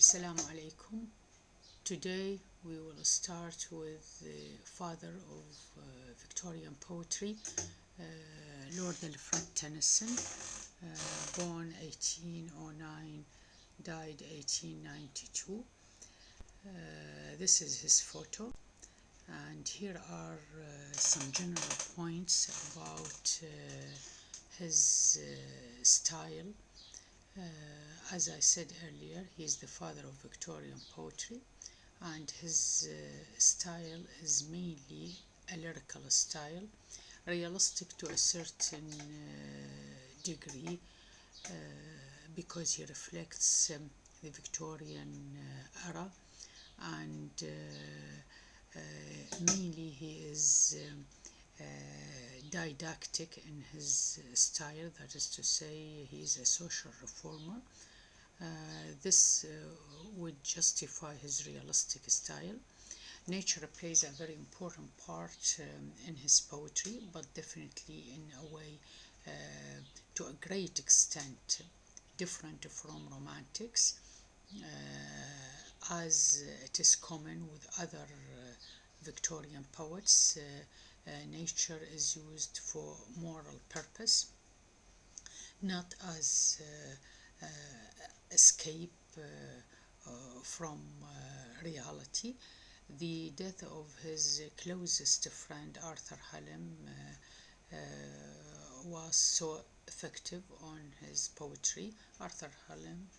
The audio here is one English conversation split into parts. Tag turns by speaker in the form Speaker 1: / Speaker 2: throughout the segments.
Speaker 1: Assalamu alaikum. Today we will start with the father of Victorian poetry, Lord Alfred Tennyson, born 1809, died 1892. This is his photo, and here are some general points about his style. As I said earlier, he is the father of Victorian poetry, and his style is mainly a lyrical style, realistic to a certain degree, because he reflects the Victorian era, and mainly he is didactic in his style, that is to say, he is a social reformer. This would justify his realistic style. Nature plays a very important part in his poetry, but definitely in a way to a great extent different from romantics, as it is common with other Victorian poets. Nature is used for moral purpose, not as escape from reality. The death of his closest friend Arthur Hallam was so effective on his poetry. Arthur Hallam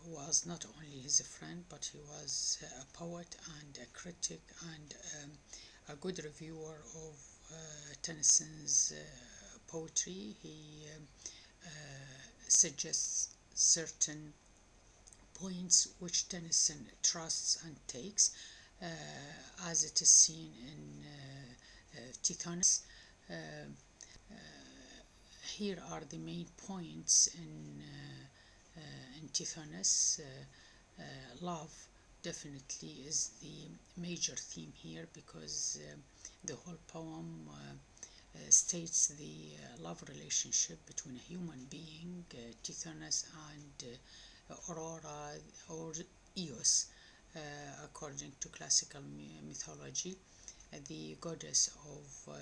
Speaker 1: was not only his friend, but he was a poet and a critic and a good reviewer of Tennyson's poetry. He suggests certain points which Tennyson trusts and takes, as it is seen in Tithonus. Here are the main points in Tithonus. Love definitely is the major theme here, because the whole poem states the love relationship between a human being, Tithonus, and Aurora or Eos, according to classical mythology, the goddess of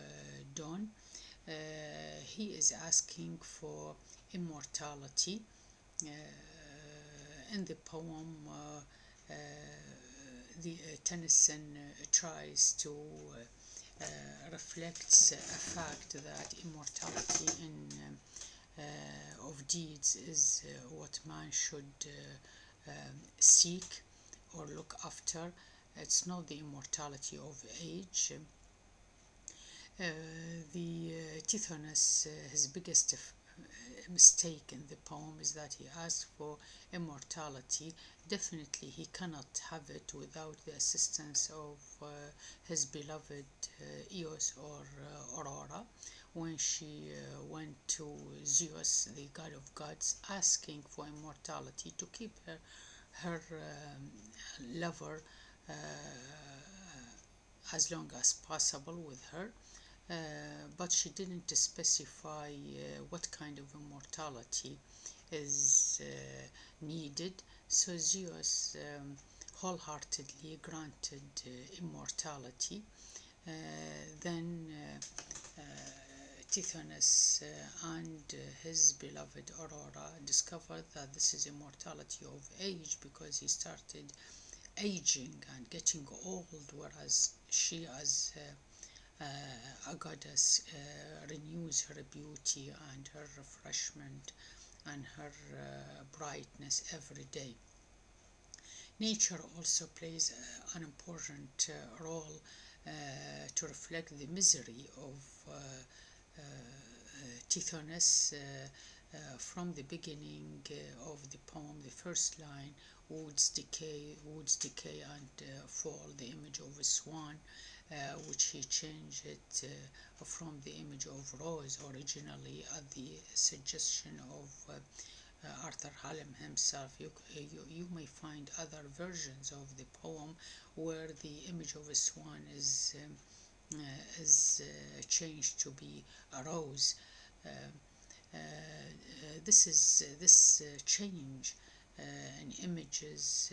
Speaker 1: dawn. He is asking for immortality. In the poem, Tennyson tries to reflects a fact that immortality of deeds is what man should seek or look after. It's not the immortality of age. The Tithonus, his biggest mistake in the poem is that he asks for immortality. Definitely he cannot have it without the assistance of his beloved Eos or Aurora, when she went to Zeus, the god of gods, asking for immortality to keep her lover as long as possible with her. But she didn't specify what kind of immortality is needed, so Zeus wholeheartedly granted immortality. Then Tithonus and his beloved Aurora discovered that this is immortality of age, because he started aging and getting old, whereas she, as a goddess, renews her beauty and her refreshment and her brightness every day. Nature also plays an important role to reflect the misery of Tithonus. From the beginning of the poem, the first line, woods decay and fall, the image of a swan, which he changed it from the image of rose originally at the suggestion of Arthur Hallam himself. You may find other versions of the poem where the image of a swan is changed to be a rose. This change and images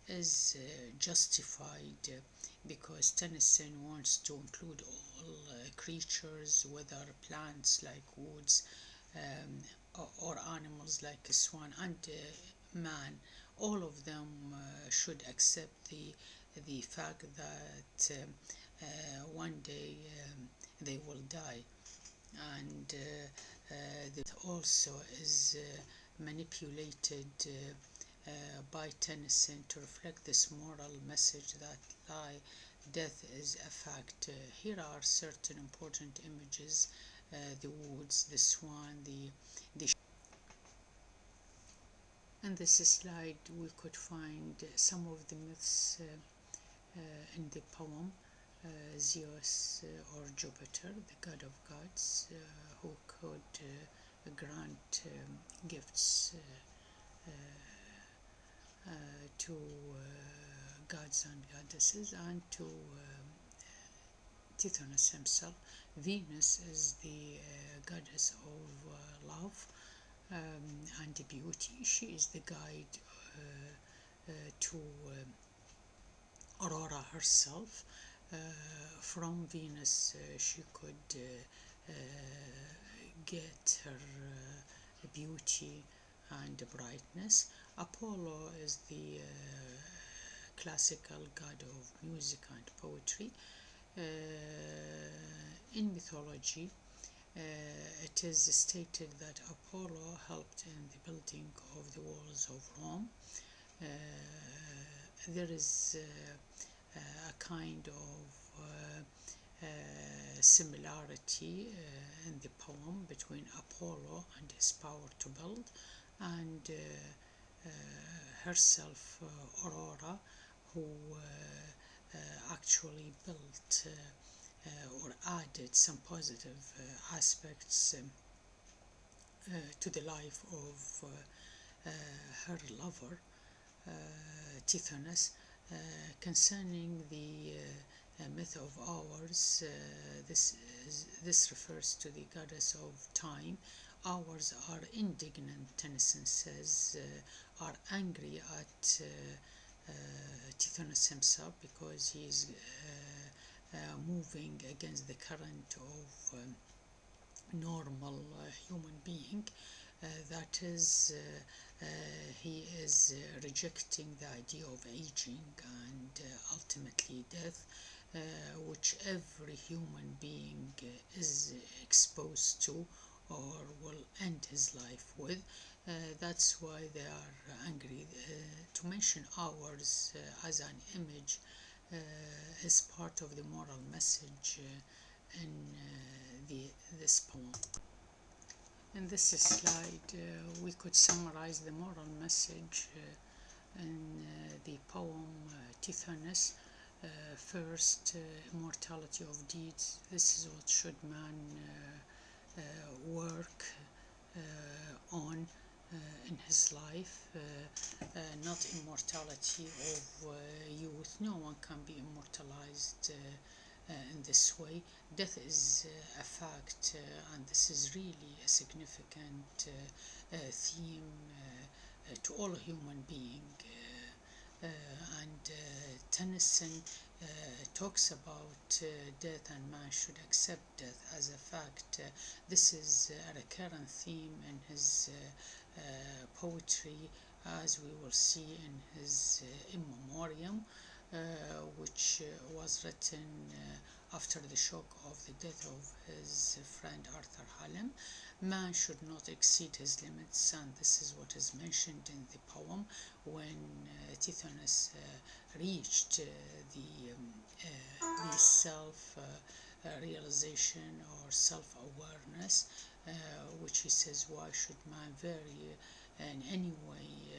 Speaker 1: is justified because Tennyson wants to include all creatures, whether plants like woods or animals like a swan and man. All of them should accept the fact that one day they will die, and that also is manipulated by Tennyson to reflect this moral message that death is a fact. Here are certain important images: the woods, the swan, the in this slide we could find some of the myths in the poem. Zeus or Jupiter, the god of gods, who could grant gifts to gods and goddesses, and to Tithonus himself. Venus is the goddess of love and beauty. She is the guide to Aurora herself. From Venus she could get her beauty and brightness. Apollo is the classical god of music and poetry. In mythology, it is stated that Apollo helped in the building of the walls of Rome. There is a kind of similarity in the poem between Apollo and his power to build, and herself, Aurora, who actually built or added some positive aspects to the life of her lover, Tithonus. Concerning the myth of hours, this refers to the goddess of time. Hours are indignant, Tennyson says, are angry at Tithonus himself because he is moving against the current of normal human being. That is, he is rejecting the idea of aging and ultimately death, which every human being is exposed to or will end his life with. That's why they are angry. To mention hours as an image is part of the moral message in this poem. In this slide, we could summarize the moral message in the poem Tithonus. First, immortality of deeds. This is what should man work on in his life, not immortality of youth. No one can be immortalized in this way. Death is a fact, and this is really a significant theme to all human beings. And Tennyson talks about death, and man should accept death as a fact. This is a recurrent theme in his poetry, as we will see in his In Memoriam, which was written after the shock of the death of his friend Arthur Hallam. Man should not exceed his limits, and this is what is mentioned in the poem when Tithonus reached the self realization or self-awareness, which he says, why should man vary in any way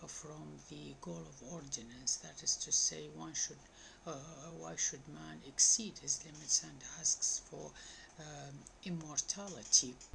Speaker 1: from the goal of ordinance? That is to say, why should man exceed his limits, and asks for immortality.